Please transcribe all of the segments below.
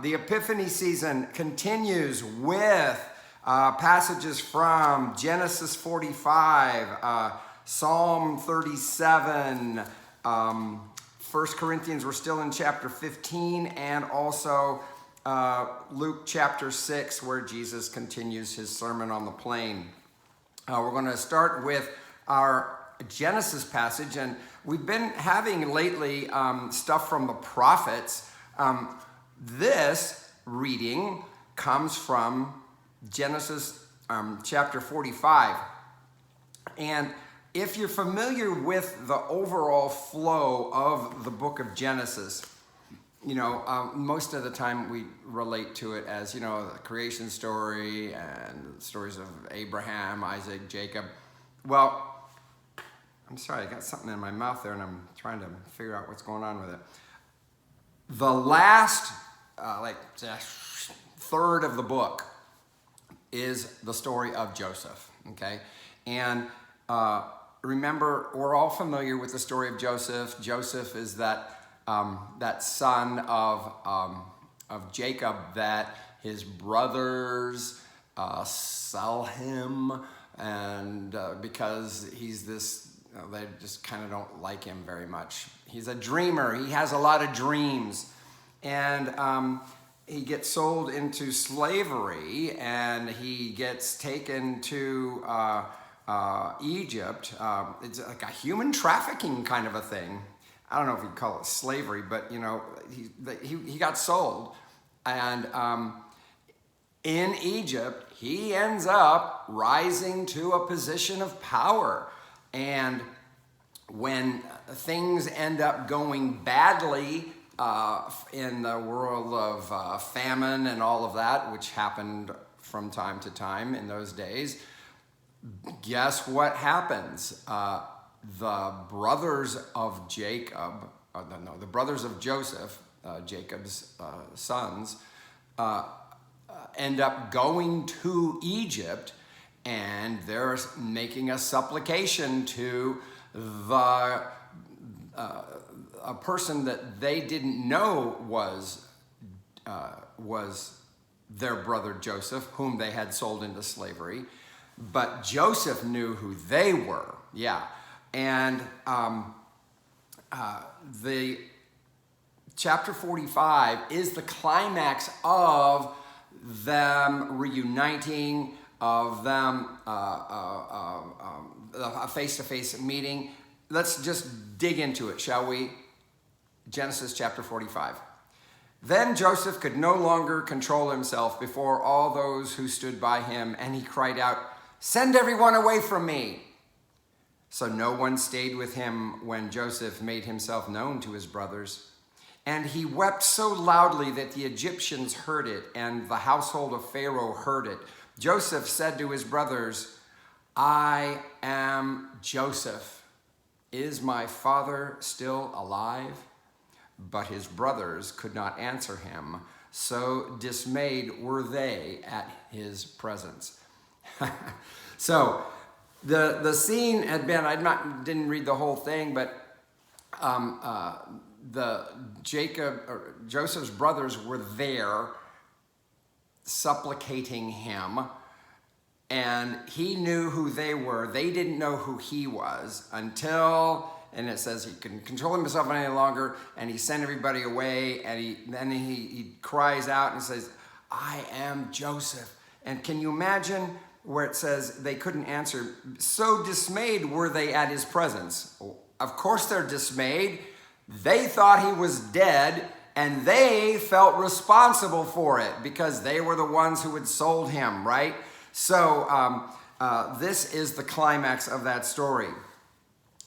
The Epiphany season continues with passages from Genesis 45, Psalm 37, 1 Corinthians, we're still in chapter 15, and also Luke chapter 6, where Jesus continues his Sermon on the Plain. We're going to start with our Genesis passage, and we've been having lately stuff from the prophets. This reading comes from Genesis chapter 45. And if you're familiar with the overall flow of the book of Genesis, most of the time we relate to it as, the creation story and the stories of Abraham, Isaac, Jacob. Well, I'm sorry, I got something in my mouth there and I'm trying to figure out what's going on with it. The last, third of the book is the story of Joseph, okay? And remember, we're all familiar with the story of Joseph. Joseph is that son of Jacob that his brothers sell him, and because he's this, they just kind of don't like him very much. He's a dreamer. He has a lot of dreams, and he gets sold into slavery, and he gets taken to Egypt. It's like a human trafficking kind of a thing. I don't know if you'd call it slavery, but he got sold, and in Egypt he ends up rising to a position of power. And when things end up going badly in the world of famine and all of that, which happened from time to time in those days, guess what happens? The brothers of Jacob, the brothers of Joseph, Jacob's sons, end up going to Egypt, and they're making a supplication to a person that they didn't know was their brother Joseph, whom they had sold into slavery. But Joseph knew who they were. Yeah. And the chapter 45 is the climax of them reuniting, of them a face-to-face meeting. Let's just dig into it, shall we? Genesis chapter 45. Then Joseph could no longer control himself before all those who stood by him, and he cried out, "Send everyone away from me." So no one stayed with him when Joseph made himself known to his brothers. And he wept so loudly that the Egyptians heard it, and the household of Pharaoh heard it. Joseph said to his brothers, "I am Joseph. Is my father still alive?" But his brothers could not answer him, so dismayed were they at his presence. So the scene had been, didn't read the whole thing, but Joseph's brothers were there supplicating him, and he knew who they were. They didn't know who he was until, and it says he couldn't control himself any longer, and he sent everybody away, and then he cries out and says, "I am Joseph." And can you imagine where it says they couldn't answer? So dismayed were they at his presence. Of course they're dismayed. They thought he was dead, and they felt responsible for it because they were the ones who had sold him, right? So this is the climax of that story.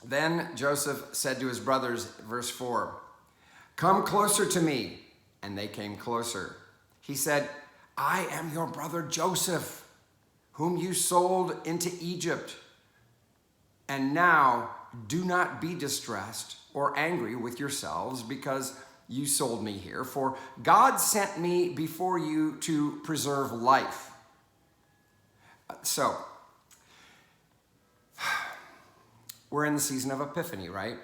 Then Joseph said to his brothers, verse 4, "Come closer to me." And they came closer. He said, "I am your brother Joseph, whom you sold into Egypt. And now do not be distressed or angry with yourselves because you sold me here, for God sent me before you to preserve life." So, we're in the season of Epiphany, right?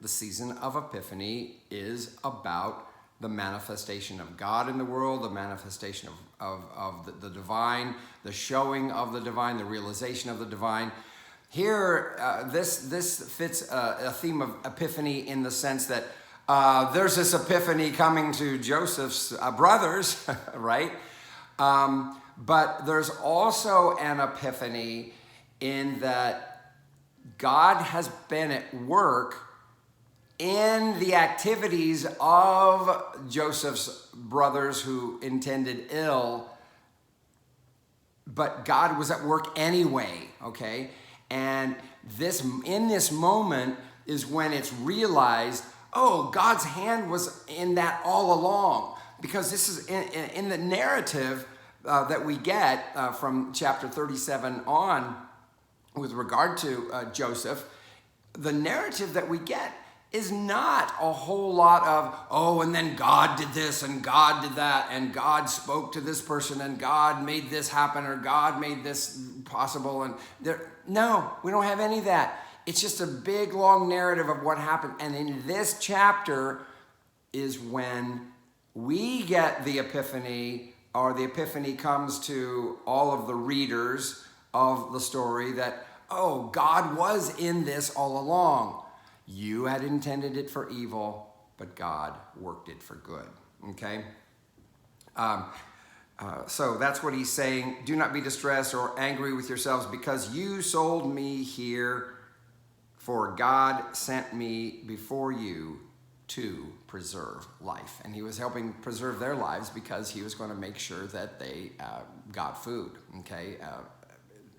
The season of Epiphany is about the manifestation of God in the world, the manifestation of the divine, the showing of the divine, the realization of the divine. Here, this fits a theme of Epiphany in the sense that there's this epiphany coming to Joseph's brothers, right? But there's also an epiphany in that God has been at work in the activities of Joseph's brothers who intended ill, but God was at work anyway, okay? And in this moment is when it's realized, oh, God's hand was in that all along. Because this is in the narrative that we get from chapter 37 on with regard to Joseph, the narrative that we get is not a whole lot of, oh, and then God did this and God did that and God spoke to this person and God made this happen or God made this possible. And no, we don't have any of that. It's just a big, long narrative of what happened. And in this chapter is when we get the epiphany, or the epiphany comes to all of the readers of the story that, oh, God was in this all along. You had intended it for evil, but God worked it for good, okay? So that's what he's saying. Do not be distressed or angry with yourselves because you sold me here, for God sent me before you to preserve life. And he was helping preserve their lives because he was going to make sure that they got food, okay,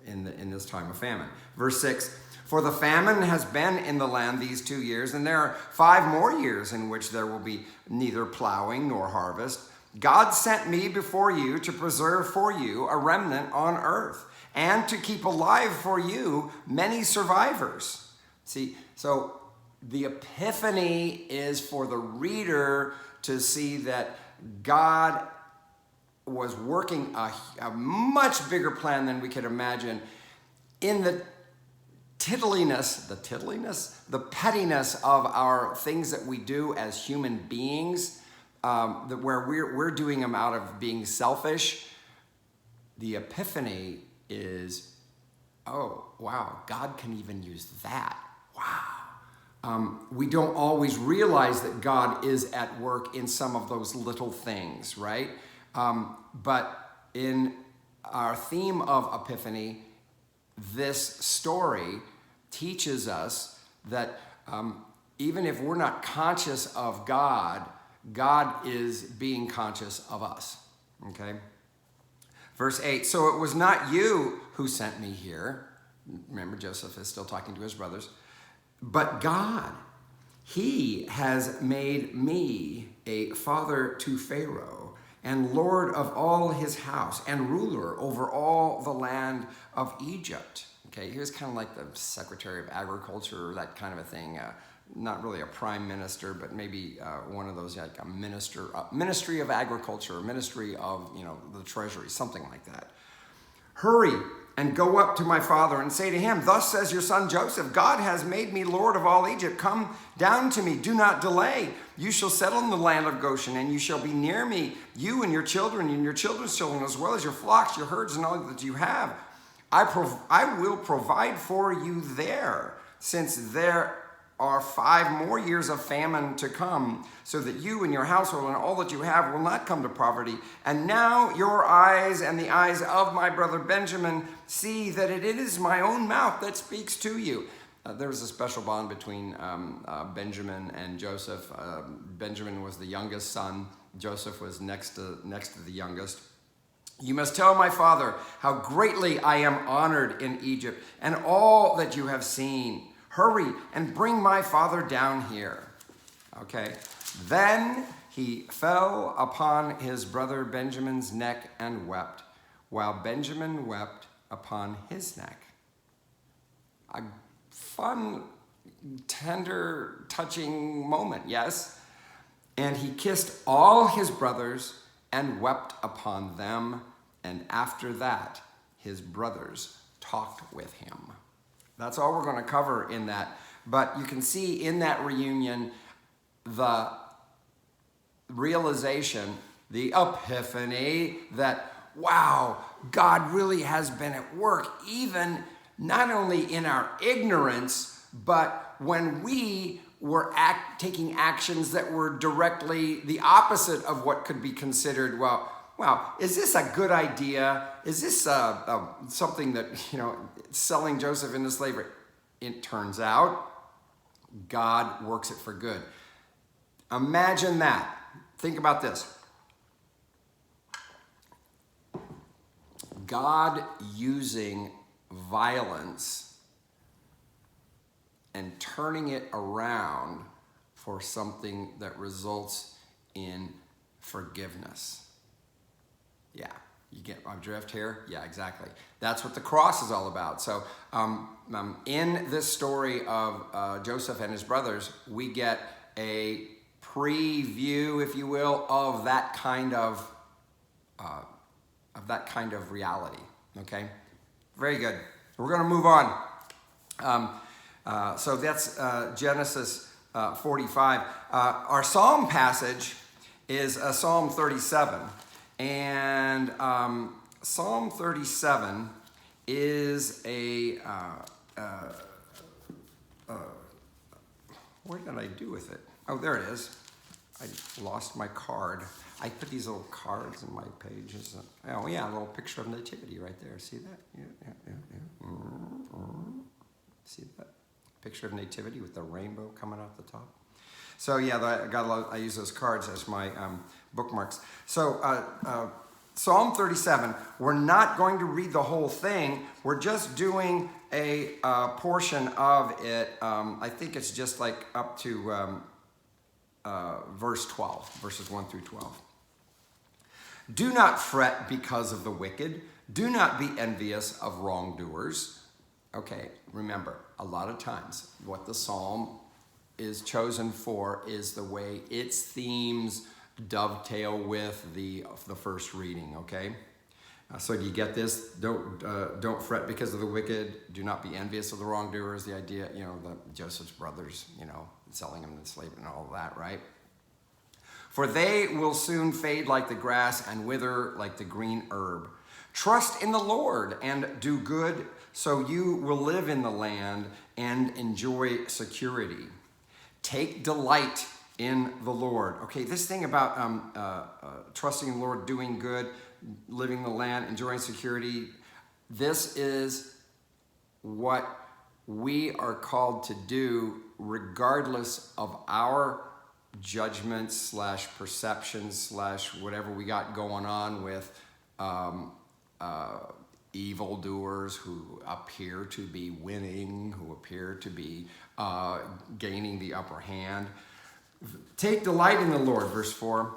in this time of famine. Verse 6, for the famine has been in the land these 2 years, and there are 5 more years in which there will be neither plowing nor harvest. God sent me before you to preserve for you a remnant on earth, and to keep alive for you many survivors. See, so the epiphany is for the reader to see that God was working a much bigger plan than we could imagine in the the pettiness of our things that we do as human beings, where we're doing them out of being selfish. The epiphany is, oh, wow, God can even use that. Wow. We don't always realize that God is at work in some of those little things, right? But in our theme of Epiphany, this story teaches us that even if we're not conscious of God, God is being conscious of us, okay? Verse 8, so it was not you who sent me here. Remember, Joseph is still talking to his brothers. But God, he has made me a father to Pharaoh and Lord of all his house and ruler over all the land of Egypt. Okay, he was kind of like the Secretary of Agriculture, that kind of a thing. Not really a prime minister, but maybe one of those, like a ministry of agriculture, ministry of, the treasury, something like that. Hurry and go up to my father and say to him, thus says your son Joseph, God has made me Lord of all Egypt. Come down to me, do not delay. You shall settle in the land of Goshen, and you shall be near me, you and your children and your children's children, as well as your flocks, your herds, and all that you have. I will provide for you there, since there are 5 more years of famine to come, so that you and your household and all that you have will not come to poverty. And now your eyes and the eyes of my brother Benjamin see that it is my own mouth that speaks to you. There was a special bond between Benjamin and Joseph. Benjamin was the youngest son. Joseph was next to the youngest. You must tell my father how greatly I am honored in Egypt and all that you have seen. Hurry and bring my father down here. Okay. Then he fell upon his brother Benjamin's neck and wept, while Benjamin wept upon his neck. A fun, tender, touching moment, yes? And he kissed all his brothers and wept upon them. And after that, his brothers talked with him. That's all we're going to cover in that. But you can see in that reunion the realization, the epiphany, that, wow, God really has been at work, even not only in our ignorance, but when we were taking actions that were directly the opposite of what could be considered, well, wow, is this a good idea? Is this something that, selling Joseph into slavery? It turns out God works it for good. Imagine that. Think about this. God using violence and turning it around for something that results in forgiveness. Yeah, you get my drift here? Yeah, exactly. That's what the cross is all about. So in this story of Joseph and his brothers, we get a preview, if you will, of that kind of reality. Okay, very good. We're going to move on. So that's Genesis 45. Our psalm passage is Psalm 37. And Psalm 37 is what did I do with it? Oh, there it is. I lost my card. I put these little cards in my pages. Oh, yeah, a little picture of Nativity right there. See that? Yeah. See that? Picture of Nativity with the rainbow coming out the top. So, yeah, I use those cards as my bookmarks. So, Psalm 37, we're not going to read the whole thing. We're just doing a portion of it. I think it's just like up to verse 12, verses 1 through 12. Do not fret because of the wicked. Do not be envious of wrongdoers. Okay, remember, a lot of times what the psalm is chosen for is the way its themes dovetail with the first reading, okay? So do you get this? Don't fret because of the wicked. Do not be envious of the wrongdoers. The idea, the Joseph's brothers, selling him into slavery and all of that, right? For they will soon fade like the grass and wither like the green herb. Trust in the Lord and do good, so you will live in the land and enjoy security. Take delight in the Lord. Okay, this thing about trusting in the Lord, doing good, living in the land, enjoying security, this is what we are called to do regardless of our judgments / perceptions / whatever we got going on with evildoers who appear to be winning, who appear to be gaining the upper hand. Take delight in the Lord, verse 4,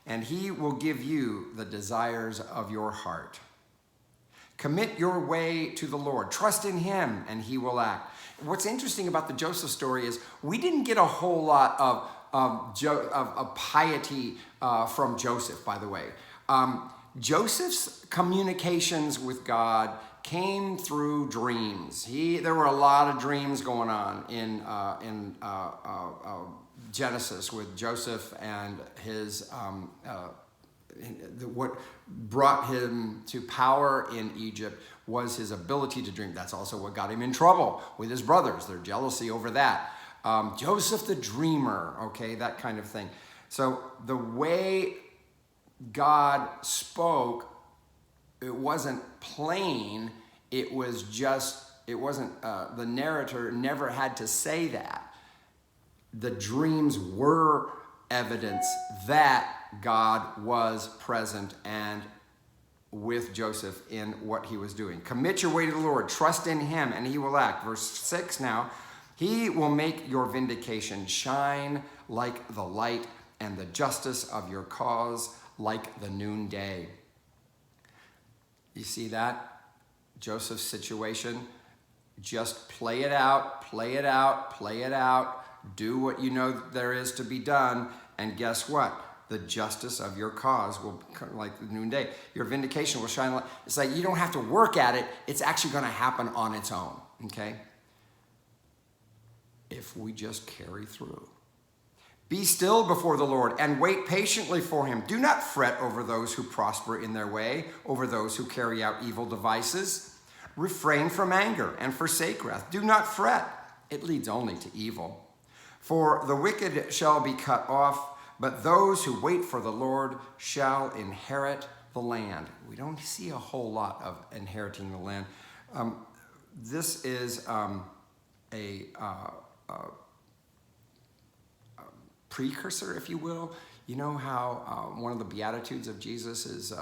and he will give you the desires of your heart. Commit your way to the Lord. Trust in him, and he will act. What's interesting about the Joseph story is we didn't get a whole lot of piety from Joseph, by the way. Joseph's communications with God came through dreams. There were a lot of dreams going on in Genesis with Joseph and his what brought him to power in Egypt was his ability to dream. That's also what got him in trouble with his brothers, their jealousy over that. Joseph the dreamer, okay, that kind of thing. So the way God spoke, it wasn't plain, it wasn't, the narrator never had to say that. The dreams were evidence that God was present and with Joseph in what he was doing. Commit your way to the Lord, trust in him, and he will act. Verse 6 now, he will make your vindication shine like the light and the justice of your cause like the noonday. You see that? Joseph's situation, just play it out, play it out, play it out. Do what you know there is to be done, and guess what? The justice of your cause will, like the noonday, your vindication will shine. It's like you don't have to work at it. It's actually going to happen on its own, okay? If we just carry through. Be still before the Lord and wait patiently for him. Do not fret over those who prosper in their way, over those who carry out evil devices. Refrain from anger and forsake wrath. Do not fret. It leads only to evil. For the wicked shall be cut off, but those who wait for the Lord shall inherit the land. We don't see a whole lot of inheriting the land. This is a precursor, if you will. You know how one of the Beatitudes of Jesus is,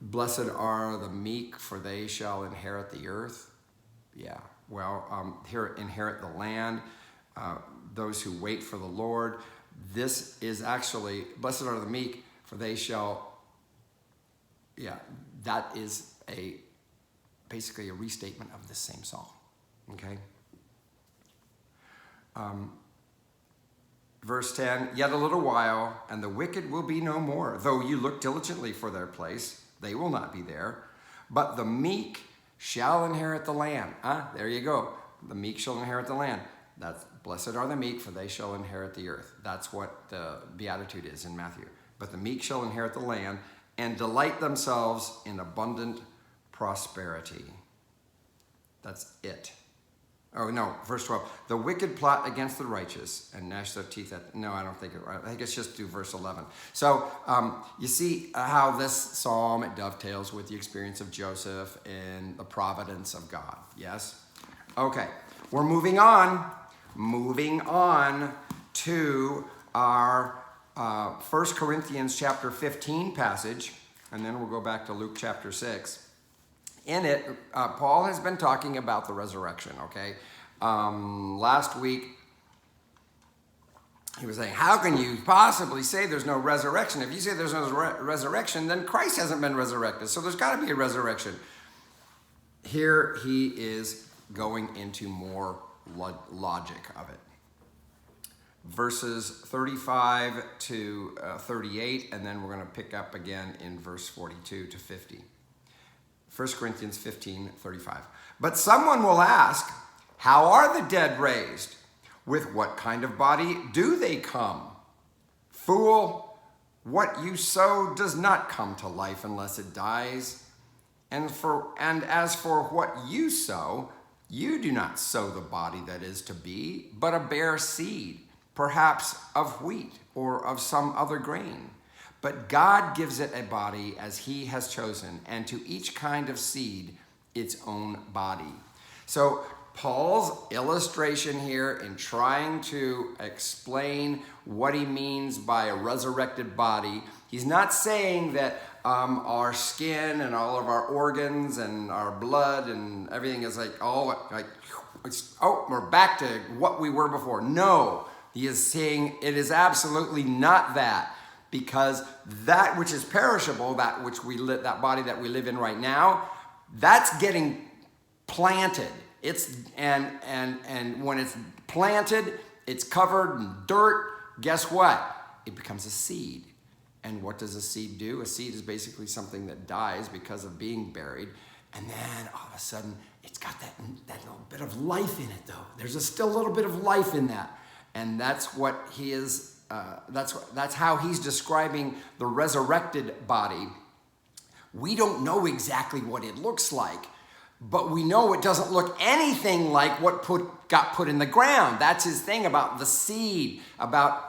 blessed are the meek, for they shall inherit the earth. Yeah, well, here, inherit the land, those who wait for the Lord. This is actually, blessed are the meek, for they shall, that is basically a restatement of this same psalm, okay? Verse 10, yet a little while, and the wicked will be no more. Though you look diligently for their place, they will not be there. But the meek shall inherit the land. There you go. The meek shall inherit the land. That's blessed are the meek, for they shall inherit the earth. That's what the Beatitude is in Matthew. But the meek shall inherit the land and delight themselves in abundant prosperity. That's it. Oh, no, verse 12. The wicked plot against the righteous and gnash their teeth at... No, I don't think it... I think it's just do verse 11. So you see how this psalm, it dovetails with the experience of Joseph and the providence of God. Yes? Okay, we're moving on. Moving on to our 1 Corinthians chapter 15 passage. And then we'll go back to Luke chapter 6. In it, Paul has been talking about the resurrection, okay? Last week, he was saying, how can you possibly say there's no resurrection? If you say there's no resurrection, then Christ hasn't been resurrected. So there's got to be a resurrection. Here he is going into more logic of it. Verses 35 to 38, and then we're going to pick up again in verse 42 to 50. 1 Corinthians 15, 35. But someone will ask, how are the dead raised? With what kind of body do they come? Fool, what you sow does not come to life unless it dies. And as for what you sow, you do not sow the body that is to be, but a bare seed, perhaps of wheat or of some other grain. But God gives it a body as he has chosen, and to each kind of seed its own body. So Paul's illustration here in trying to explain what he means by a resurrected body, he's not saying that our skin and all of our organs and our blood and everything is we're back to what we were before. No, he is saying it is absolutely not that. Because that which is perishable, that which that body that we live in right now, that's getting planted. And when it's planted, it's covered in dirt. Guess what? It becomes a seed. And what does a seed do? A seed is basically something that dies because of being buried. And then all of a sudden, it's got that little bit of life in it, though. There's still a little bit of life in that. And that's what he is. That's how he's describing the resurrected body. We don't know exactly what it looks like, but we know it doesn't look anything like what got put in the ground. That's his thing about the seed, about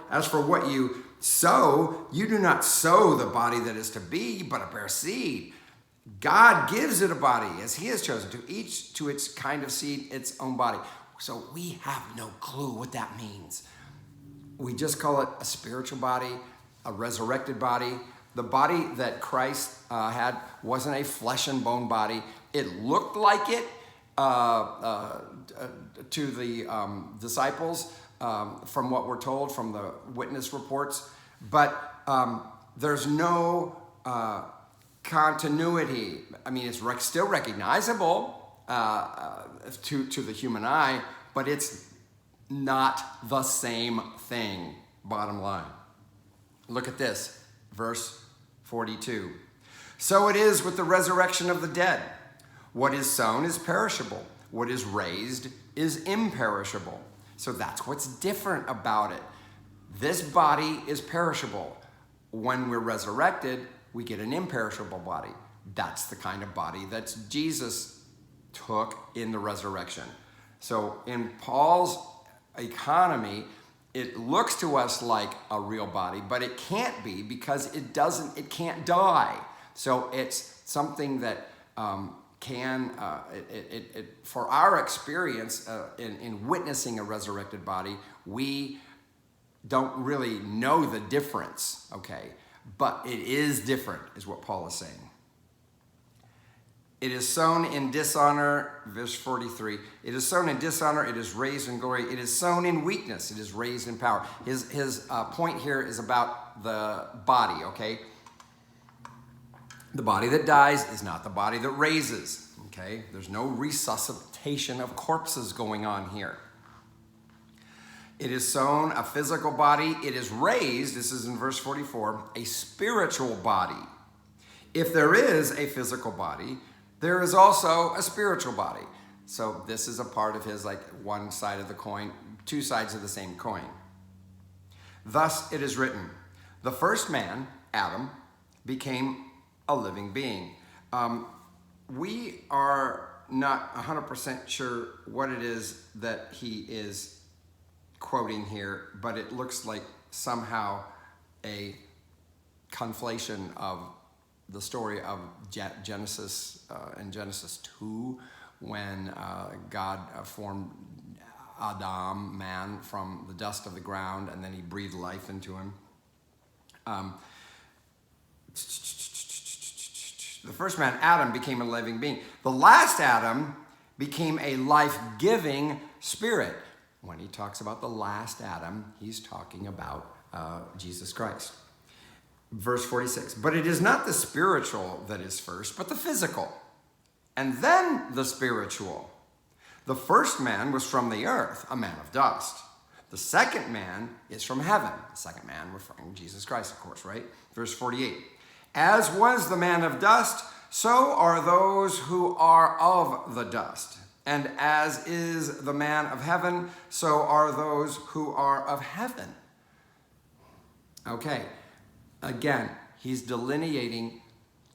as for what you sow, you do not sow the body that is to be, but a bare seed. God gives it a body as he has chosen, to each to its kind of seed, its own body. So we have no clue what that means. We just call it a spiritual body, a resurrected body. The body that Christ had wasn't a flesh and bone body. It looked like it to the disciples from what we're told from the witness reports. But there's no continuity. I mean, it's still recognizable to the human eye, but it's not the same thing, bottom line. Look at this, verse 42. So it is with the resurrection of the dead. What is sown is perishable. What is raised is imperishable. So that's what's different about it. This body is perishable. When we're resurrected, we get an imperishable body. That's the kind of body that Jesus took in the resurrection. So in Paul's economy, it looks to us like a real body, but it can't be because it can't die. So it's something that for our experience in witnessing a resurrected body, we don't really know the difference, okay? But it is different, is what Paul is saying. It is sown in dishonor, verse 43. It is sown in dishonor, it is raised in glory. It is sown in weakness, it is raised in power. His point here is about the body, okay? The body that dies is not the body that raises, okay? There's no resuscitation of corpses going on here. It is sown a physical body. It is raised, this is in verse 44, a spiritual body. If there is a physical body, there is also a spiritual body. So this is a part of his, like, one side of the coin, two sides of the same coin. Thus it is written, the first man, Adam, became a living being. We are not 100% sure what it is that he is quoting here, but it looks like somehow a conflation of the story of Genesis in Genesis 2, when God formed Adam, man, from the dust of the ground, and then he breathed life into him. The first man, Adam, became a living being. The last Adam became a life-giving spirit. When he talks about the last Adam, he's talking about Jesus Christ. Verse 46, but it is not the spiritual that is first, but the physical, and then the spiritual. The first man was from the earth, a man of dust. The second man is from heaven. The second man referring to Jesus Christ, of course, right? Verse 48, as was the man of dust, so are those who are of the dust. And as is the man of heaven, so are those who are of heaven. Okay, again, he's delineating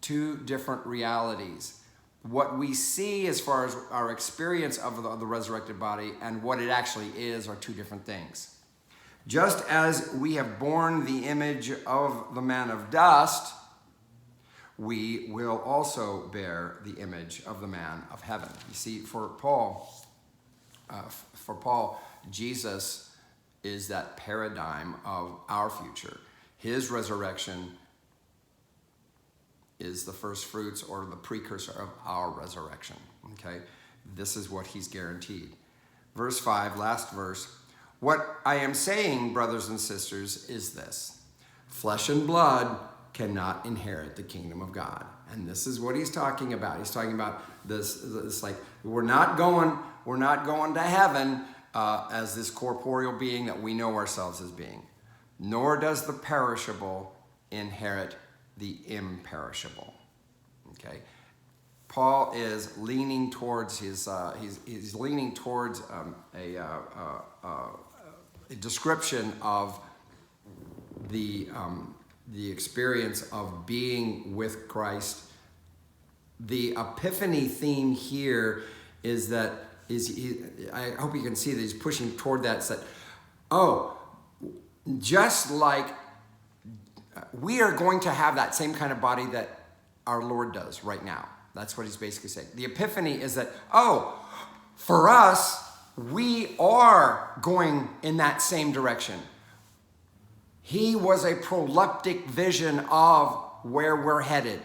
two different realities. What we see as far as our experience of the resurrected body and what it actually is are two different things. Just as we have borne the image of the man of dust, we will also bear the image of the man of heaven. You see, for Paul, Jesus is that paradigm of our future. His resurrection is the first fruits or the precursor of our resurrection, okay? This is what he's guaranteed. Verse 5, last verse. What I am saying, brothers and sisters, is this. Flesh and blood cannot inherit the kingdom of God. And this is what he's talking about. He's talking about this like, we're not going to heaven as this corporeal being that we know ourselves as being. Nor does the perishable inherit the imperishable. Okay? Paul is leaning towards he's leaning towards a description of the experience of being with Christ. The Epiphany theme here is that I hope you can see that he's pushing toward that. It's that, just like we are going to have that same kind of body that our Lord does right now. That's what he's basically saying. The Epiphany is that, for us, we are going in that same direction. He was a proleptic vision of where we're headed.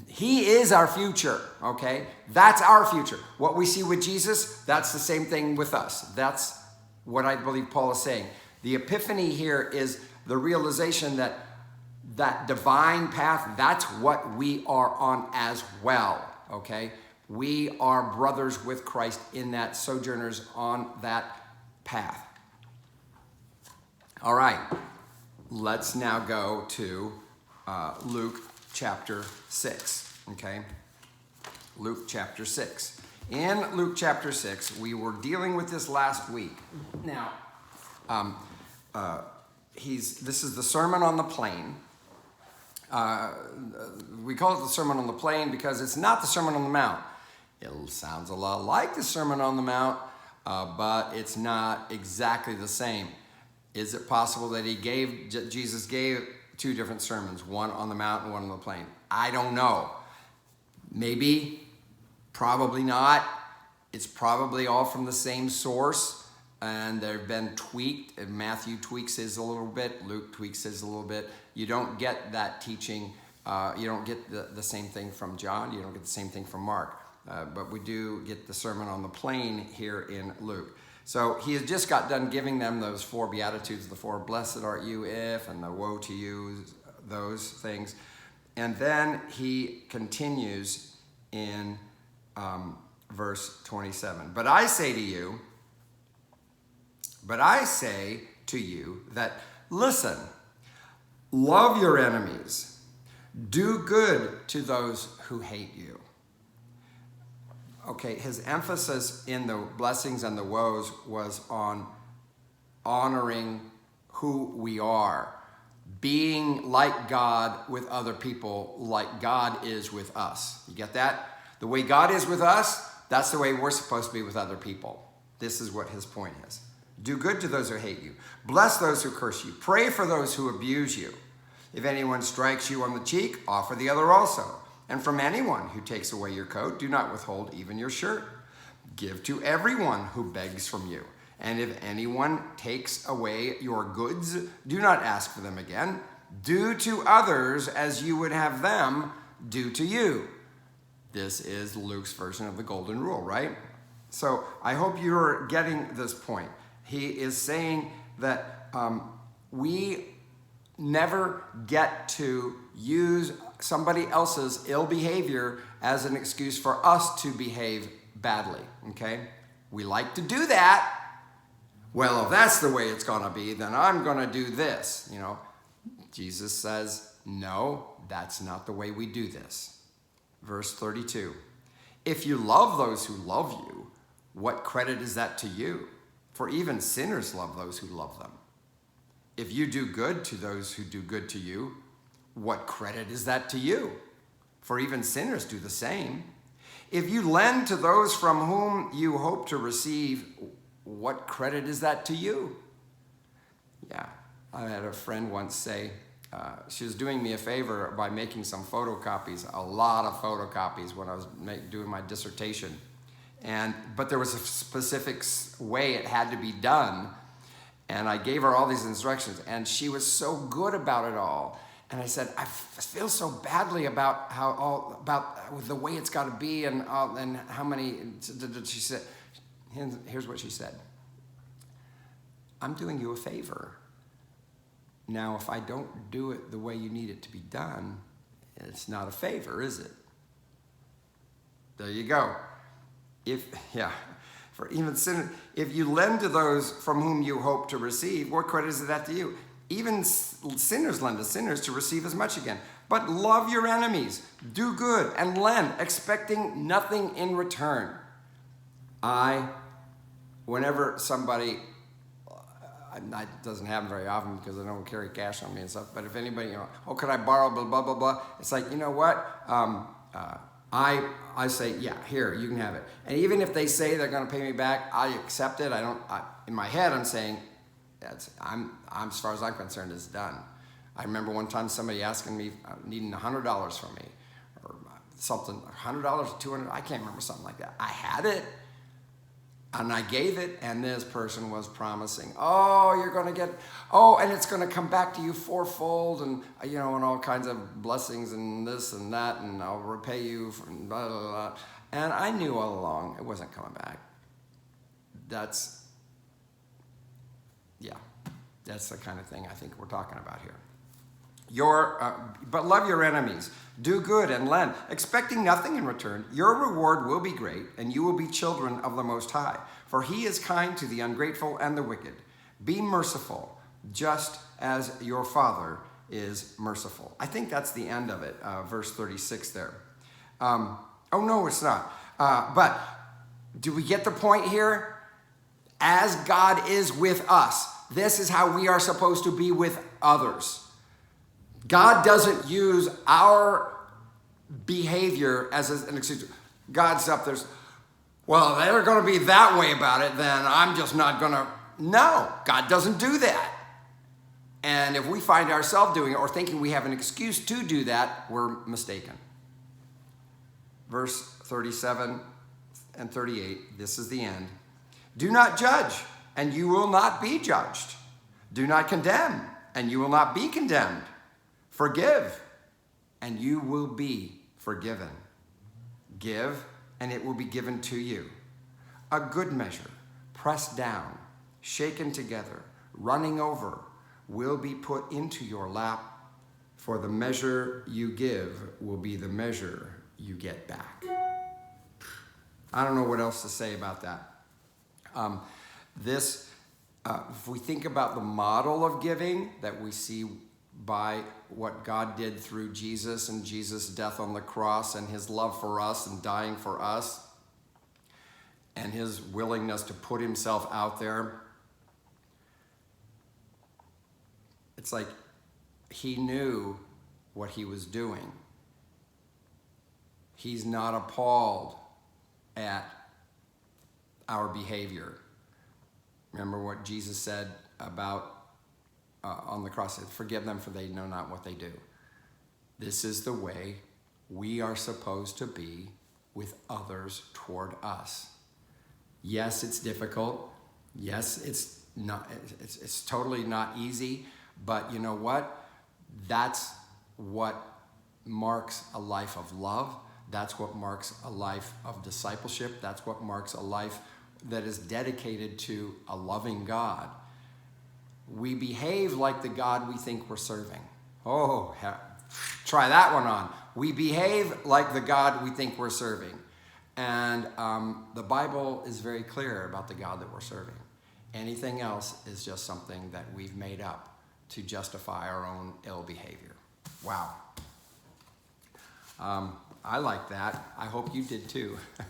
He is our future, okay? That's our future. What we see with Jesus, that's the same thing with us. That's what I believe Paul is saying. The Epiphany here is the realization that that divine path, that's what we are on as well, okay? We are brothers with Christ in that, sojourners on that path. All right. Let's now go to Luke chapter 6, okay? Luke chapter 6. In Luke chapter 6, we were dealing with this last week. Now, this is the Sermon on the Plain. We call it the Sermon on the Plain because it's not the Sermon on the Mount. It sounds a lot like the Sermon on the Mount, but it's not exactly the same. Is it possible that Jesus gave two different sermons, one on the mount and one on the plain? I don't know. Maybe, probably not. It's probably all from the same source, and they've been tweaked. And Matthew tweaks his a little bit. Luke tweaks his a little bit. You don't get that teaching. You don't get the same thing from John. You don't get the same thing from Mark. But we do get the Sermon on the Plain here in Luke. So he has just got done giving them those four Beatitudes, the four blessed art you if, and the woe to you, those things. And then he continues in verse 27. But I say to you that, listen, love your enemies, do good to those who hate you. Okay, his emphasis in the blessings and the woes was on honoring who we are, being like God with other people, like God is with us. You get that? The way God is with us, that's the way we're supposed to be with other people. This is what his point is. Do good to those who hate you. Bless those who curse you. Pray for those who abuse you. If anyone strikes you on the cheek, offer the other also. And from anyone who takes away your coat, do not withhold even your shirt. Give to everyone who begs from you. And if anyone takes away your goods, do not ask for them again. Do to others as you would have them do to you. This is Luke's version of the golden rule, right? So I hope you're getting this point. He is saying that we never get to use somebody else's ill behavior as an excuse for us to behave badly, okay? We like to do that. Well, if that's the way it's gonna be, then I'm gonna do this, you know. Jesus says, no, that's not the way we do this. Verse 32, if you love those who love you, what credit is that to you? For even sinners love those who love them. If you do good to those who do good to you, what credit is that to you? For even sinners do the same. If you lend to those from whom you hope to receive, what credit is that to you? Yeah, I had a friend once say, she was doing me a favor by making some photocopies, a lot of photocopies when I was doing my dissertation. But there was a specific way it had to be done. And I gave her all these instructions, and she was so good about it all. And I said, I feel so badly about about the way it's got to be, and how many. She said, here's what she said. I'm doing you a favor. Now, if I don't do it the way you need it to be done, it's not a favor, is it? There you go. For even sinners, if you lend to those from whom you hope to receive, what credit is that to you? Even sinners lend to sinners to receive as much again. But love your enemies, do good, and lend, expecting nothing in return. Whenever somebody, it doesn't happen very often because I don't carry cash on me and stuff, but if anybody, could I borrow, blah, blah, blah, blah, it's like, you know what? I say, yeah, here, you can have it. And even if they say they're going to pay me back, I accept it. In my head, I'm saying, I'm as far as I'm concerned, it's done. I remember one time somebody asking me, needing $100 from me, or something, $100, $200, I can't remember, something like that. I had it, and I gave it, and this person was promising, you're going to get, and it's going to come back to you fourfold, and and all kinds of blessings and this and that, and I'll repay you for blah, blah, blah. And I knew all along it wasn't coming back. That's the kind of thing I think we're talking about here. But love your enemies, do good and lend, expecting nothing in return. Your reward will be great, and you will be children of the Most High. For he is kind to the ungrateful and the wicked. Be merciful, just as your Father is merciful. I think that's the end of it, verse 36 there. No, it's not. But Do we get the point here? As God is with us, this is how we are supposed to be with others. God doesn't use our behavior as an excuse. God's up there, well, they're going to be that way about it, then I'm just not going to. No, God doesn't do that. And if we find ourselves doing it or thinking we have an excuse to do that, we're mistaken. Verse 37 and 38, this is the end. Do not judge, and you will not be judged. Do not condemn, and you will not be condemned. Forgive, and you will be forgiven. Give, and it will be given to you. A good measure, pressed down, shaken together, running over, will be put into your lap, for the measure you give will be the measure you get back. I don't know what else to say about that. If we think about the model of giving that we see by what God did through Jesus and Jesus' death on the cross and his love for us and dying for us and his willingness to put himself out there, it's like he knew what he was doing. He's not appalled at our behavior. Remember what Jesus said about on the cross, forgive them for they know not what they do. This is the way we are supposed to be with others toward us. Yes, it's difficult. Yes, it's totally not easy, but you know what? That's what marks a life of love. That's what marks a life of discipleship. That's what marks a life that is dedicated to a loving God. We behave like the God we think we're serving. Oh, try that one on. We behave like the God we think we're serving. And the Bible is very clear about the God that we're serving. Anything else is just something that we've made up to justify our own ill behavior. Wow. I like that. I hope you did too.